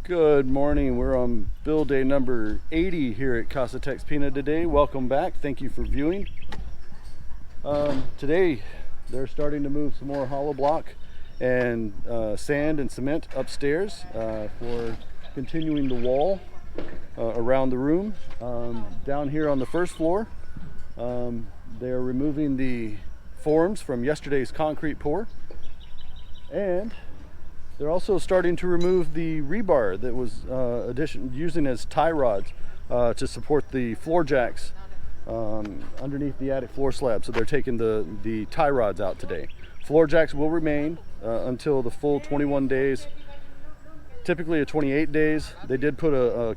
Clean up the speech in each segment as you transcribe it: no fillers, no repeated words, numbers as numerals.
Good morning. We're on build day number 80 here at Casa TexPina today. Welcome back. Thank you for viewing. Today they're starting to move some more hollow block and sand and cement upstairs for continuing the wall around the room. Down here on the first floor, they're removing the forms from yesterday's concrete pour, and they're also starting to remove the rebar that was using as tie rods to support the floor jacks underneath the attic floor slab. So they're taking the tie rods out today. Floor jacks will remain until the full 21 days, typically a 28 days. They did put a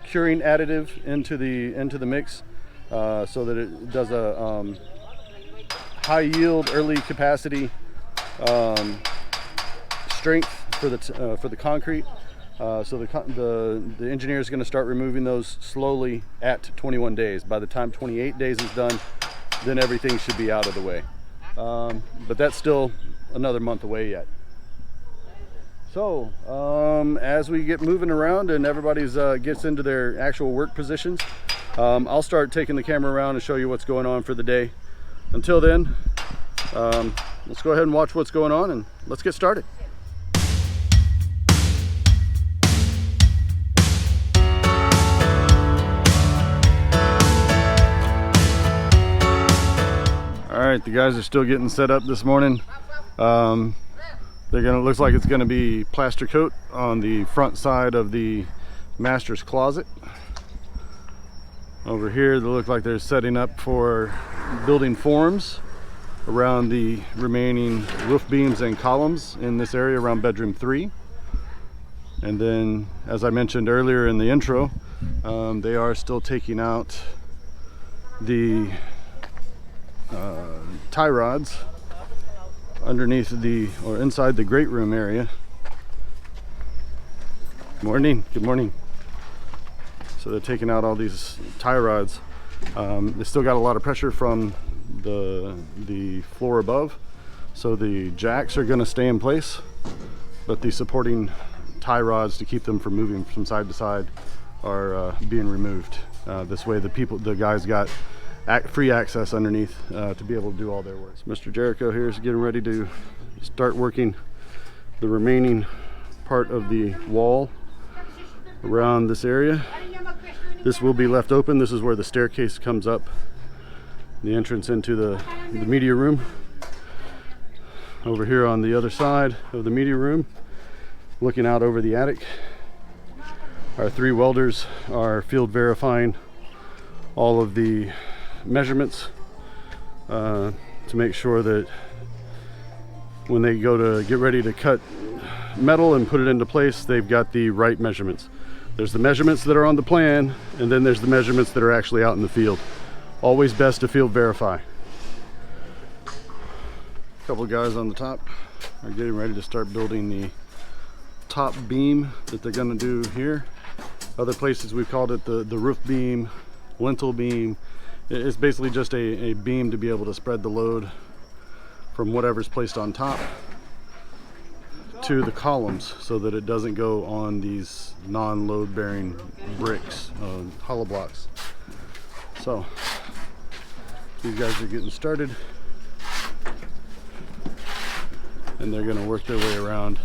curing additive into the mix so that it does a high yield, early capacity strength for the concrete. So the engineer is going to start removing those slowly at 21 days. By the time 28 days is done, then everything should be out of the way. But that's still another month away yet. So as we get moving around and everybody's gets into their actual work positions, I'll start taking the camera around and show you what's going on for the day. Until then, let's go ahead and watch what's going on and let's get started. Alright, the guys are still getting set up this morning. Looks like it's gonna be plaster coat on the front side of the master's closet. Over here they look like they're setting up for building forms around the remaining roof beams and columns in this area around bedroom 3. And then, as I mentioned earlier in the intro, they are still taking out the tie rods underneath or inside the great room area. Good morning. So they're taking out all these tie rods. They still got a lot of pressure from the floor above, so the jacks are going to stay in place, but the supporting tie rods to keep them from moving from side to side are being removed. This way the guys got free access underneath to be able to do all their work. So Mr. Jericho here is getting ready to start working the remaining part of the wall around this area. This will be left open. This is where the staircase comes up, the entrance into the media room. Over here on the other side of the media room, looking out over the attic, our 3 welders are field verifying all of the measurements to make sure that when they go to get ready to cut metal and put it into place, they've got the right measurements. There's the measurements that are on the plan, and then there's the measurements that are actually out in the field. Always best to field verify. A couple of guys on the top are getting ready to start building the top beam that they're going to do here. Other places we've called it the roof beam, lintel beam. It's basically just a beam to be able to spread the load from whatever's placed on top to the columns so that it doesn't go on these non-load bearing bricks, hollow blocks. So these guys are getting started and they're going to work their way around.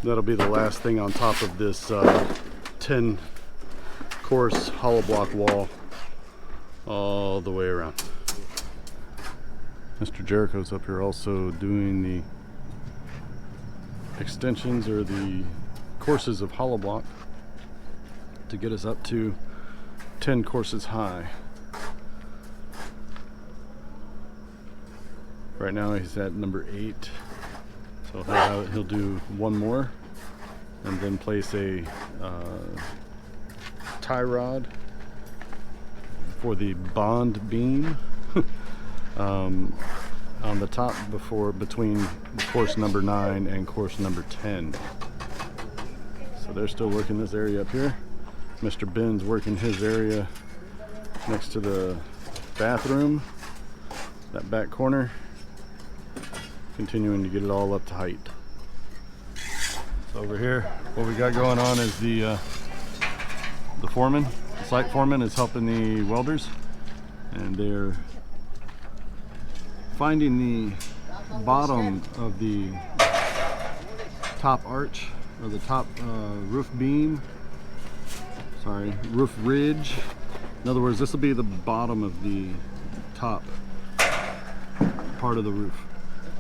That'll be the last thing on top of this 10 course hollow block wall all the way around. Mr. Jericho's up here also doing the extensions or the courses of hollow block to get us up to 10 courses high. Right now he's at number 8, so he'll do one more and then place a tie rod for the bond beam on the top between course number 9 and course number 10. So they're still working this area up here. Mr. Ben's working his area next to the bathroom, that back corner, continuing to get it all up to height. Over here, what we got going on is the foreman, the site foreman is helping the welders, and they're finding the bottom of the top arch, or the top roof beam, roof ridge. In other words, this will be the bottom of the top part of the roof.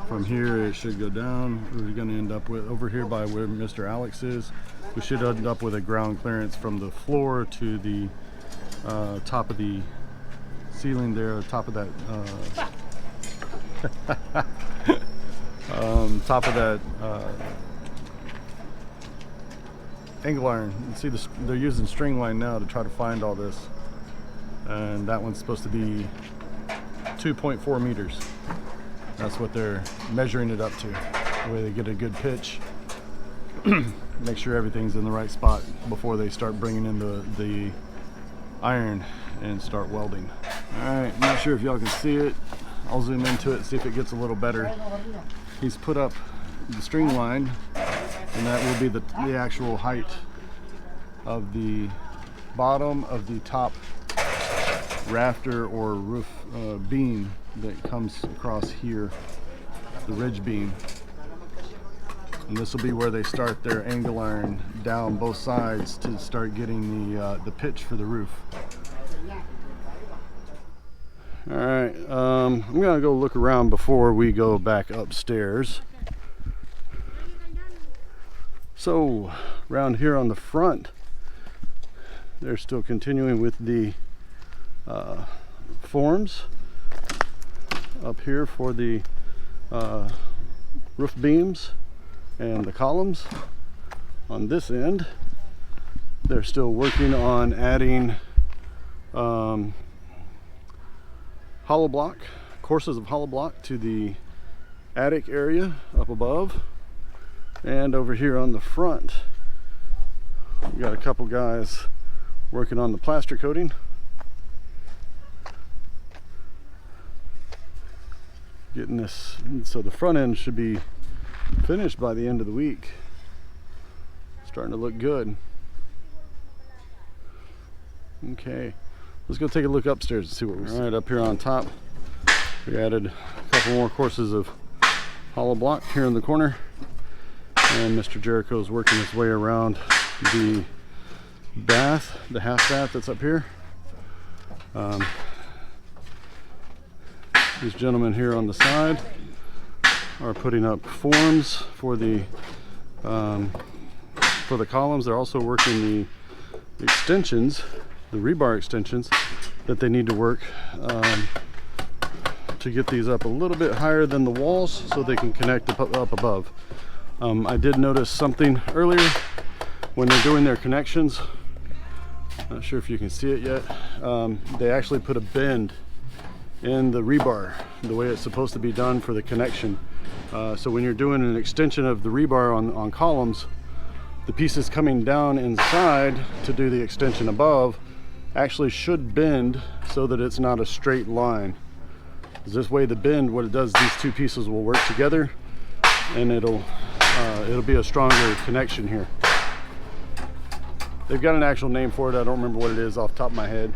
From here it should go down. We're going to end up with, over here by where Mr. Alex is, we should end up with a ground clearance from the floor to the top of the ceiling there, top of that top of that angle iron. You see they're using string line now to try to find all this, and that one's supposed to be 2.4 meters. That's what they're measuring it up to, the way they get a good pitch. Make sure everything's in the right spot before they start bringing in the iron and start welding. Alright, not sure if y'all can see it. I'll zoom into it, see if it gets a little better. He's put up the string line, and that will be the actual height of the bottom of the top rafter or roof beam that comes across here, the ridge beam. And this will be where they start their angle iron down both sides to start getting the pitch for the roof. All right, I'm gonna go look around before we go back upstairs. So around here on the front, they're still continuing with the forms up here for the roof beams and the columns. On this end, they're still working on adding hollow block, courses of hollow block to the attic area up above. And over here on the front, we got a couple guys working on the plaster coating. Getting this, so the front end should be finished by the end of the week. Starting to look good. Okay, let's go take a look upstairs and see what we see. All right, up here on top, we added a couple more courses of hollow block here in the corner, and Mr. Jericho's working his way around the bath, the half bath that's up here. These gentlemen here on the side are putting up forms for the columns. They're also working the extensions, the rebar extensions that they need to work to get these up a little bit higher than the walls so they can connect up above. I did notice something earlier when they're doing their connections. Not sure if you can see it yet. They actually put a bend in the rebar, the way it's supposed to be done for the connection. So when you're doing an extension of the rebar on columns, the pieces coming down inside to do the extension above actually should bend so that it's not a straight line. This way the bend, what it does, these two pieces will work together, and it'll be a stronger connection here. They've got an actual name for it. I don't remember what it is off the top of my head,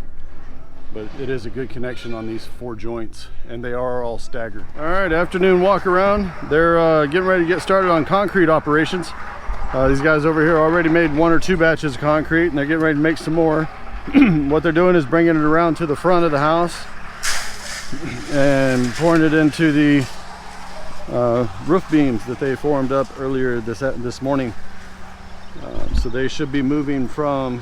but it is a good connection on these four joints, and they are all staggered. All right, afternoon walk around. They're getting ready to get started on concrete operations. These guys over here already made 1 or 2 batches of concrete, and they're getting ready to make some more. What they're doing is bringing it around to the front of the house and pouring it into the roof beams that they formed up earlier this morning. So they should be moving from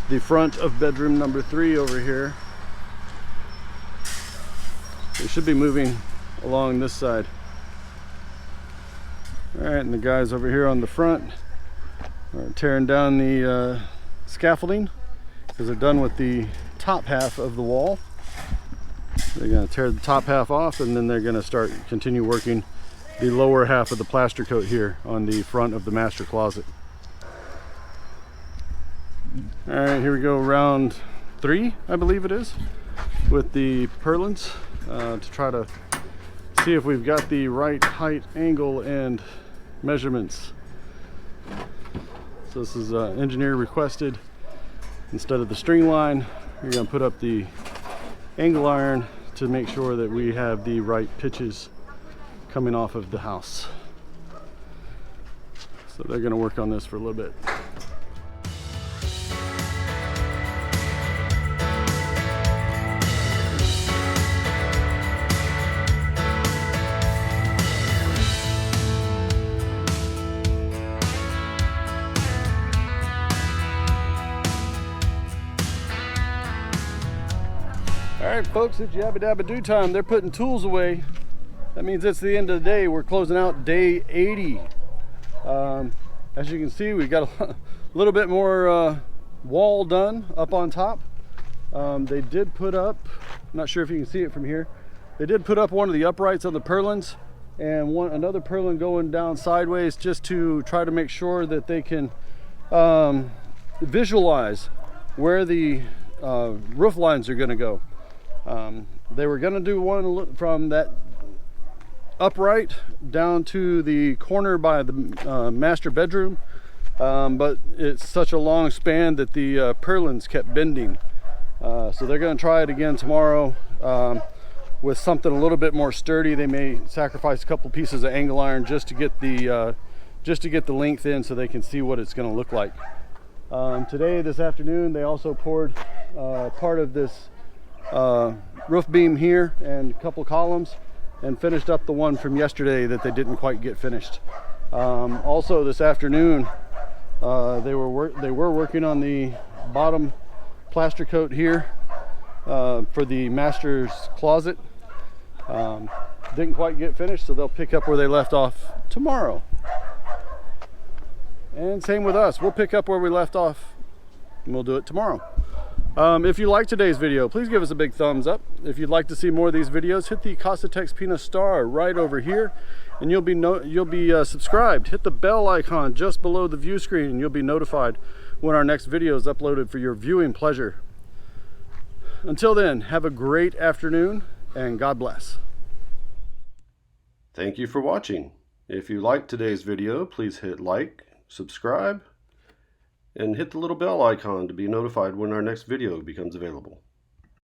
the front of bedroom number 3 over here. They should be moving along this side. All right, and the guys over here on the front are tearing down the scaffolding because they're done with the top half of the wall. They're going to tear the top half off, and then they're going to continue working the lower half of the plaster coat here on the front of the master closet. All right, here we go, round 3, I believe it is, with the purlins to try to see if we've got the right height, angle, and measurements So this is engineer requested. Instead of the string line, you're going to put up the angle iron to make sure that we have the right pitches coming off of the house. So they're going to work on this for a little bit. Alright folks, it's yabba dabba do time. They're putting tools away. That means it's the end of the day. We're closing out day 80. As you can see, we got a little bit more wall done up on top. They did put up, I'm not sure if you can see it from here, they did put up one of the uprights on the purlins and another purlin going down sideways, just to try to make sure that they can visualize where the roof lines are going to go. They were going to do one from that upright down to the corner by the master bedroom, but it's such a long span that the purlins kept bending. So they're going to try it again tomorrow with something a little bit more sturdy. They may sacrifice a couple pieces of angle iron just to get the length in, so they can see what it's going to look like. This afternoon, they also poured part of this roof beam here and a couple columns, and finished up the one from yesterday that they didn't quite get finished. Also this afternoon, they were working on the bottom plaster coat here for the master's closet. Didn't quite get finished, so they'll pick up where they left off tomorrow. And same with us, we'll pick up where we left off and we'll do it tomorrow. If you liked today's video, please give us a big thumbs up. If you'd like to see more of these videos, hit the Casa TexPina star right over here, and you'll be subscribed. Hit the bell icon just below the view screen, and you'll be notified when our next video is uploaded for your viewing pleasure. Until then, have a great afternoon, and God bless. Thank you for watching. If you liked today's video, please hit like, subscribe, and hit the little bell icon to be notified when our next video becomes available.